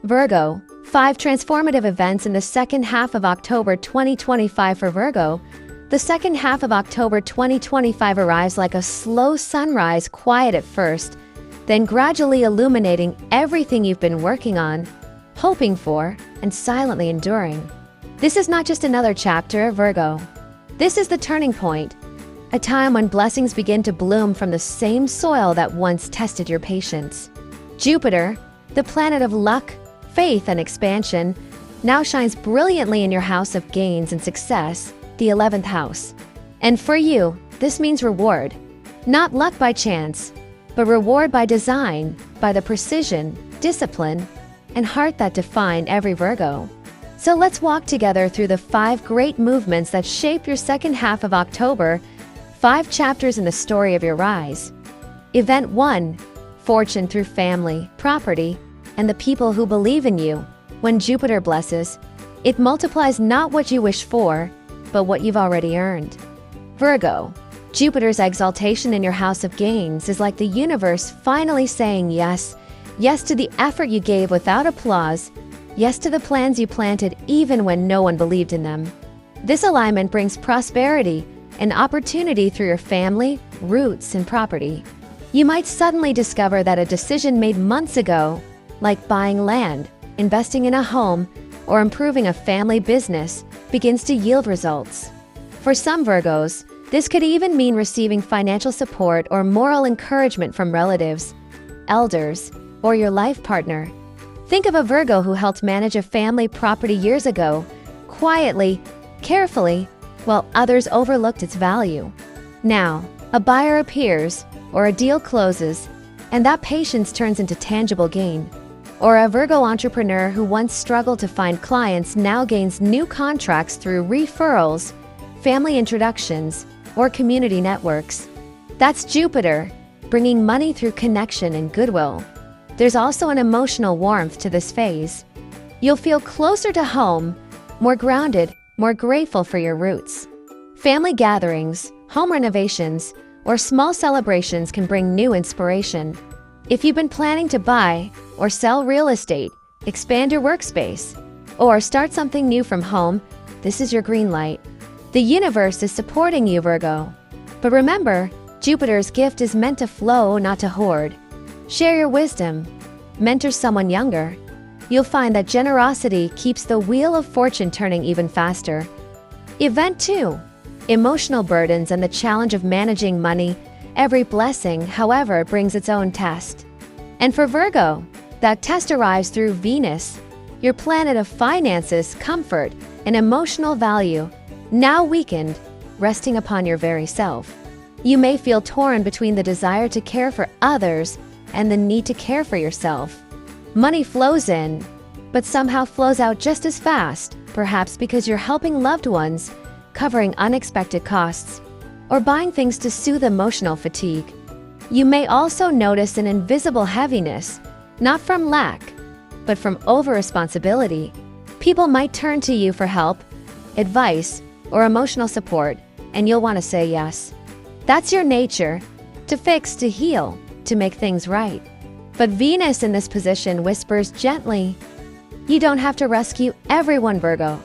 Virgo, 5 transformative events in the second half of October 2025 for Virgo. The second half of October 2025 arrives like a slow sunrise, quiet at first, then gradually illuminating everything you've been working on, hoping for, and silently enduring. This is not just another chapter, Virgo. This is the turning point, a time when blessings begin to bloom from the same soil that once tested your patience. Jupiter, the planet of luck, faith, and expansion, now shines brilliantly in your house of gains and success, the 11th house. And for you, this means reward. Not luck by chance, but reward by design, by the precision, discipline, and heart that define every Virgo. So let's walk together through the 5 great movements that shape your second half of October, 5 chapters in the story of your rise. Event 1. Fortune through family, property, and the people who believe in you. When Jupiter blesses, it multiplies not what you wish for, but what you've already earned. Virgo, Jupiter's exaltation in your house of gains is like the universe finally saying yes. Yes to the effort you gave without applause. Yes to the plans you planted even when no one believed in them. This alignment brings prosperity and opportunity through your family, roots, and property. You might suddenly discover that a decision made months ago, like buying land, investing in a home, or improving a family business, begins to yield results. For some Virgos, this could even mean receiving financial support or moral encouragement from relatives, elders, or your life partner. Think of a Virgo who helped manage a family property years ago, quietly, carefully, while others overlooked its value. Now, a buyer appears, or a deal closes, and that patience turns into tangible gain. Or a Virgo entrepreneur who once struggled to find clients now gains new contracts through referrals, family introductions, or community networks. That's Jupiter, bringing money through connection and goodwill. There's also an emotional warmth to this phase. You'll feel closer to home, more grounded, more grateful for your roots. Family gatherings, home renovations, or small celebrations can bring new inspiration. If you've been planning to buy or sell real estate, expand your workspace, or start something new from home, this is your green light. The universe is supporting you, Virgo. But remember, Jupiter's gift is meant to flow, not to hoard. Share your wisdom. Mentor someone younger. You'll find that generosity keeps the wheel of fortune turning even faster. Event 2. Emotional burdens and the challenge of managing money. Every blessing, however, brings its own test. And for Virgo, that test arrives through Venus, your planet of finances, comfort, and emotional value, now weakened, resting upon your very self. You may feel torn between the desire to care for others and the need to care for yourself. Money flows in, but somehow flows out just as fast, perhaps because you're helping loved ones, covering unexpected costs, or buying things to soothe emotional fatigue. You may also notice an invisible heaviness, not from lack, but from over-responsibility. People might turn to you for help, advice, or emotional support, and you'll want to say yes. That's your nature, to fix, to heal, to make things right. But Venus in this position whispers gently, you don't have to rescue everyone, Virgo.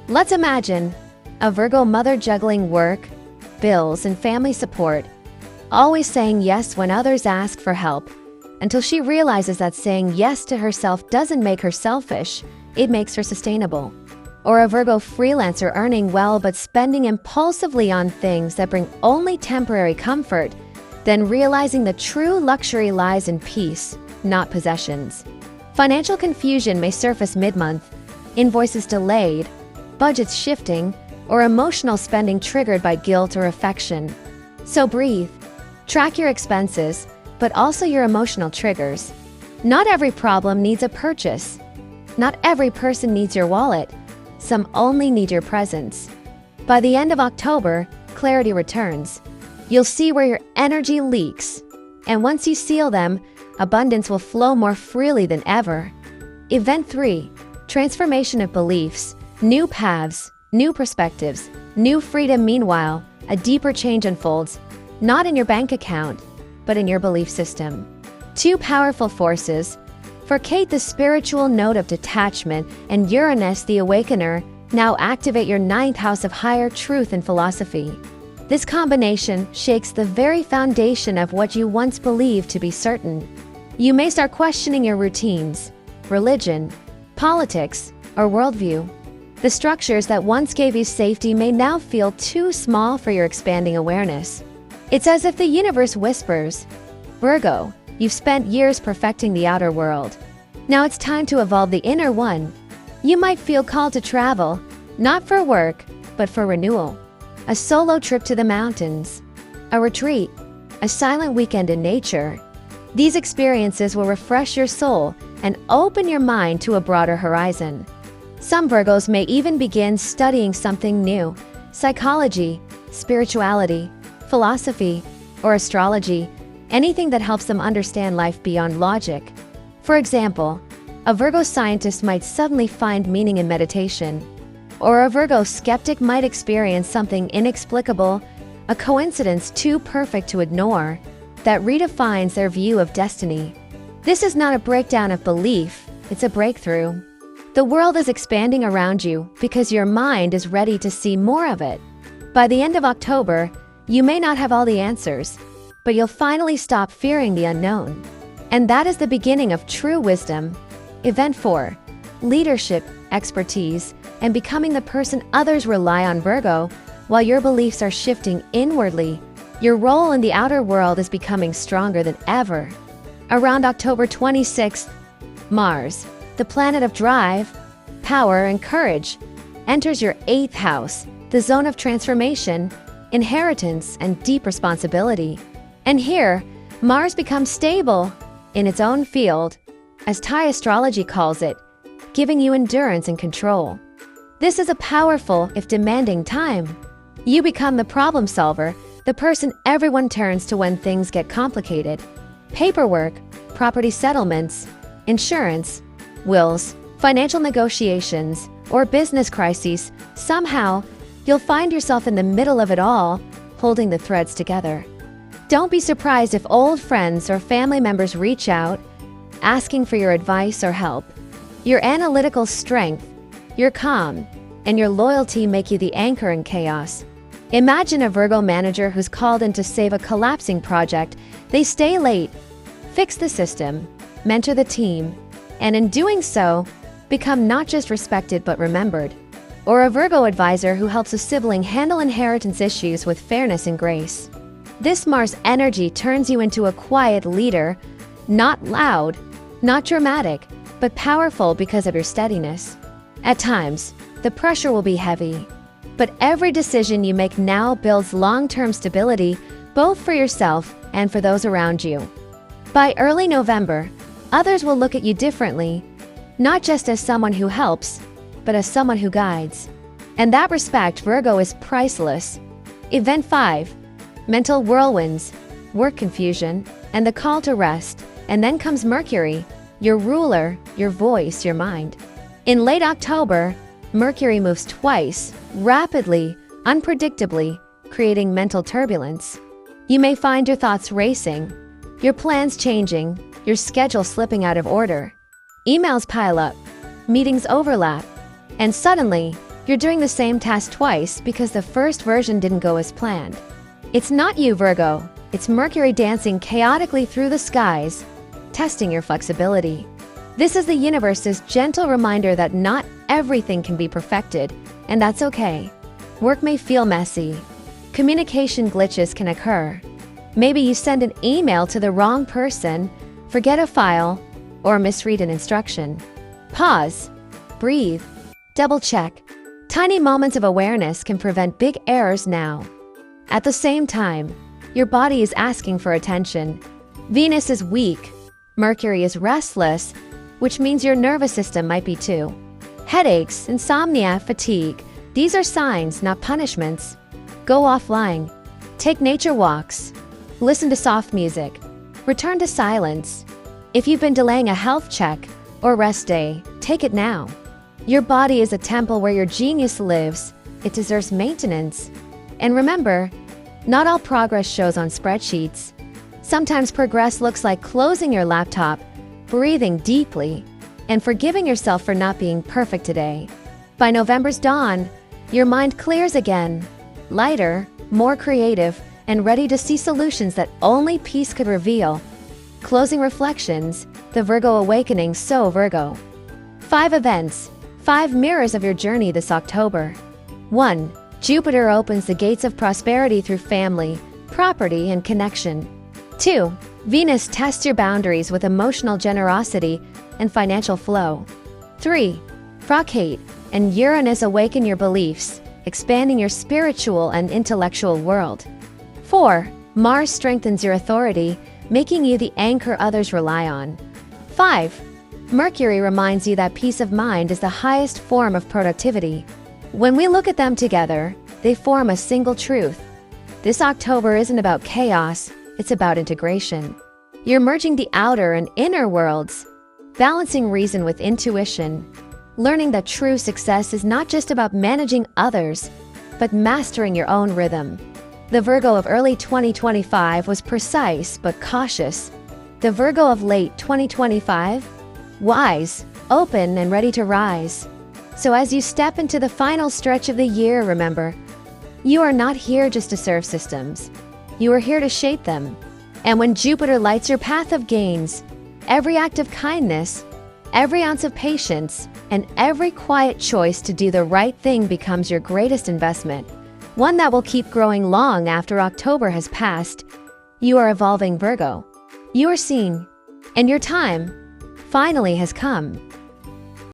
Let's imagine a Virgo mother juggling work, bills, and family support, always saying yes when others ask for help, until she realizes that saying yes to herself doesn't make her selfish, it makes her sustainable. Or a Virgo freelancer earning well but spending impulsively on things that bring only temporary comfort, then realizing the true luxury lies in peace, not possessions. Financial confusion may surface mid-month, invoices delayed, budgets shifting, or emotional spending triggered by guilt or affection. So breathe. Track your expenses, but also your emotional triggers. Not every problem needs a purchase. Not every person needs your wallet. Some only need your presence. By the end of October, clarity returns. You'll see where your energy leaks. And once you seal them, abundance will flow more freely than ever. Event 3. Transformation of beliefs. New paths. New perspectives, new freedom. Meanwhile, a deeper change unfolds, not in your bank account, but in your belief system. Two powerful forces, For Kate, the spiritual note of detachment, and Uranus, the awakener, now activate your ninth house of higher truth and philosophy. This combination shakes the very foundation of what you once believed to be certain. You may start questioning your routines, religion, politics, or worldview. The structures that once gave you safety may now feel too small for your expanding awareness. It's as if the universe whispers, "Virgo, you've spent years perfecting the outer world. Now it's time to evolve the inner one." You might feel called to travel, not for work, but for renewal. A solo trip to the mountains, a retreat, a silent weekend in nature. These experiences will refresh your soul and open your mind to a broader horizon. Some Virgos may even begin studying something new: psychology, spirituality, philosophy, or astrology, anything that helps them understand life beyond logic. For example, a Virgo scientist might suddenly find meaning in meditation, or a Virgo skeptic might experience something inexplicable, a coincidence too perfect to ignore, that redefines their view of destiny. This is not a breakdown of belief, it's a breakthrough. The world is expanding around you because your mind is ready to see more of it. By the end of October, you may not have all the answers, but you'll finally stop fearing the unknown. And that is the beginning of true wisdom. Event 4. Leadership, expertise, and becoming the person others rely on. Virgo, while your beliefs are shifting inwardly, your role in the outer world is becoming stronger than ever. Around October 26th, Mars, the planet of drive, power, and courage, enters your 8th house, the zone of transformation, inheritance, and deep responsibility. And here, Mars becomes stable in its own field, as thaiastrology calls it, giving you endurance and control. This is a powerful, if demanding, time. You become the problem solver, the person everyone turns to when things get complicated. Paperwork, property settlements, insurance, wills, financial negotiations, or business crises. Somehow, you'll find yourself in the middle of it all, holding the threads together. Don't be surprised if old friends or family members reach out, asking for your advice or help. Your analytical strength, your calm, and your loyalty make you the anchor in chaos. Imagine a Virgo manager who's called in to save a collapsing project. They stay late, fix the system, mentor the team, and in doing so, become not just respected but remembered. Or a Virgo advisor who helps a sibling handle inheritance issues with fairness and grace. This Mars energy turns you into a quiet leader, not loud, not dramatic, but powerful because of your steadiness. At times, the pressure will be heavy, but every decision you make now builds long-term stability, both for yourself and for those around you. By early November, others will look at you differently, not just as someone who helps, but as someone who guides. And that respect, Virgo, is priceless. Event 5. Mental whirlwinds, work confusion, and the call to rest. And then comes Mercury, your ruler, your voice, your mind. In late October, Mercury moves twice, rapidly, unpredictably, creating mental turbulence. You may find your thoughts racing, your plans changing, your schedule slipping out of order. Emails pile up, meetings overlap, and suddenly, you're doing the same task twice because the first version didn't go as planned. It's not you, Virgo. It's Mercury dancing chaotically through the skies, testing your flexibility. This is the universe's gentle reminder that not everything can be perfected, and that's okay. Work may feel messy. Communication glitches can occur. Maybe you send an email to the wrong person, forget a file, or misread an instruction. Pause, breathe, double check. Tiny moments of awareness can prevent big errors now. At the same time, your body is asking for attention. Venus is weak, Mercury is restless, which means your nervous system might be too. Headaches, insomnia, fatigue, these are signs, not punishments. Go offline. Take nature walks. Listen to soft music. Return to silence. If you've been delaying a health check or rest day, take it now. Your body is a temple where your genius lives. It deserves maintenance. And remember, not all progress shows on spreadsheets. Sometimes progress looks like closing your laptop, breathing deeply, and forgiving yourself for not being perfect today. By November's dawn, your mind clears again, lighter, more creative, and ready to see solutions that only peace could reveal. Closing reflections, the Virgo awakening. So Virgo. 5 events, 5 mirrors of your journey this October. 1. Jupiter opens the gates of prosperity through family, property, and connection. 2. Venus tests your boundaries with emotional generosity and financial flow. 3. Procate and Uranus awaken your beliefs, expanding your spiritual and intellectual world. 4. Mars strengthens your authority, making you the anchor others rely on. 5. Mercury reminds you that peace of mind is the highest form of productivity. When we look at them together, they form a single truth. This October isn't about chaos, it's about integration. You're merging the outer and inner worlds, balancing reason with intuition, learning that true success is not just about managing others, but mastering your own rhythm. The Virgo of early 2025 was precise but cautious. The Virgo of late 2025, wise, open, and ready to rise. So as you step into the final stretch of the year, remember, you are not here just to serve systems. You are here to shape them. And when Jupiter lights your path of gains, every act of kindness, every ounce of patience, and every quiet choice to do the right thing becomes your greatest investment, one that will keep growing long after October has passed. You are evolving, Virgo. You are seen, and your time finally has come.